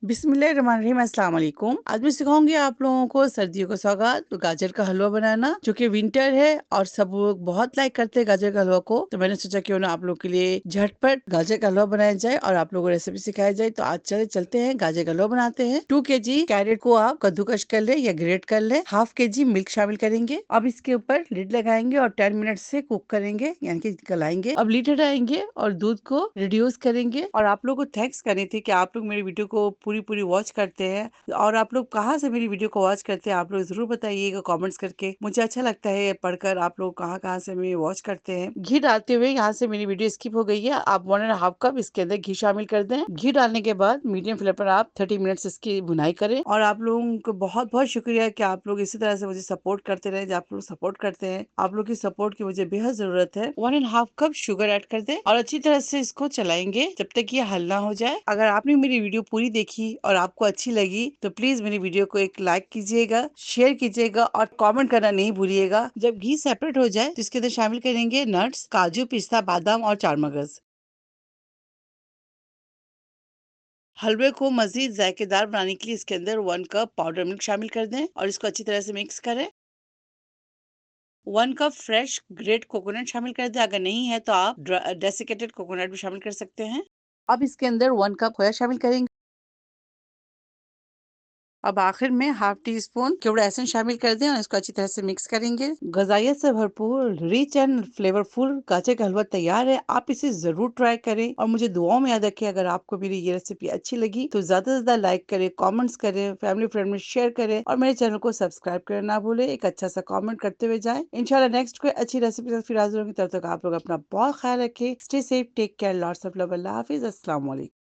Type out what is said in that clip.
बिस्मिल्लाहिर्रहमानिर्रहीम, अस्सलाम वालेकुम। आज मैं सिखाऊंगी आप लोगों को सर्दियों का सौगात तो गाजर का हलवा बनाना, जो कि विंटर है और सब लोग बहुत लाइक करते हैं गाजर का हलवा को। तो मैंने सोचा क्यों ना आप लोग के लिए झटपट गाजर का हलवा बनाया जाए और आप लोगों को रेसिपी सिखाई जाए। तो आज चलते हैं गाजर का हलवा बनाते हैं। 2 kg कैरेट को आप कद्दूकश कर ले या ग्रेट कर ले। हाफ kg मिल्क शामिल करेंगे। अब इसके ऊपर लिड लगाएंगे और 10 मिनट से कुक करेंगे, यानी कि गलाएंगे। अब लिड हटाएंगे और दूध को रिड्यूस करेंगे। और आप लोग को थैंक्स करनी थी कि आप लोग मेरी वीडियो को पूरी पूरी वॉच करते हैं। और आप लोग कहाँ से मेरी वीडियो को वॉच करते हैं, आप लोग जरूर बताइएगा कमेंट्स करके। मुझे अच्छा लगता है पढ़कर आप लोग कहाँ कहाँ से मेरी वॉच करते हैं। घी डालते हुए यहाँ से मेरी वीडियो स्किप हो गई है। आप 1.5 कप इसके अंदर घी शामिल कर दें। घी डालने के बाद मीडियम फ्लेम पर आप 30 मिनट्स इसकी भुनाई करें। और आप लोगों को बहुत बहुत शुक्रिया कि आप लोग इसी तरह से मुझे सपोर्ट करते रहे। आप लोग सपोर्ट करते हैं, आप लोग की सपोर्ट की मुझे बेहद जरूरत है। 1.5 कप शुगर ऐड कर दें और अच्छी तरह से इसको चलाएंगे जब तक ये हल ना हो जाए। अगर आपने मेरी वीडियो पूरी देखी और आपको अच्छी लगी तो प्लीज मेरी वीडियो को एक लाइक कीजिएगा, शेयर कीजिएगा और कमेंट करना नहीं भूलिएगा। जब घी सेपरेट हो जाए तो इसके अंदर शामिल करेंगे नट्स, काजू, पिस्ता, बादाम और चारमगज। हलवे को मजीद जायकेदार बनाने के लिए इसके अंदर 1 कप पाउडर मिल्क शामिल कर दें और इसको अच्छी तरह से मिक्स करें। 1 कप फ्रेश ग्रेट कोकोनट शामिल कर दें। अगर नहीं है तो आप डेसिकेटेड कोकोनट भी शामिल कर सकते हैं। अब इसके अंदर 1 कप खोया शामिल करेंगे। अब आखिर में हाफ टी स्पून केवड़ा एसेंस शामिल कर दें और इसको अच्छी तरह से मिक्स करेंगे। गजाइयत से भरपूर रिच एंड फ्लेवरफुल गाजर का हलवा तैयार है। आप इसे जरूर ट्राई करें और मुझे दुआओं में याद रखें। अगर आपको मेरी ये रेसिपी अच्छी लगी तो ज्यादा से ज्यादा लाइक करें, कमेंट्स करें, फैमिली फ्रेंड में शेयर करें और मेरे चैनल को सब्सक्राइब करना ना भूले। एक अच्छा सा कमेंट करते हुए जाएं। इंशाल्लाह नेक्स्ट कोई अच्छी रेसिपी से फिर हाजिर होंगे। तब तक आप लोग अपना बहुत ख्याल रखें। Stay safe, take care, lots of love. अल्लाह हाफिज, अस्सलाम वालेकुम।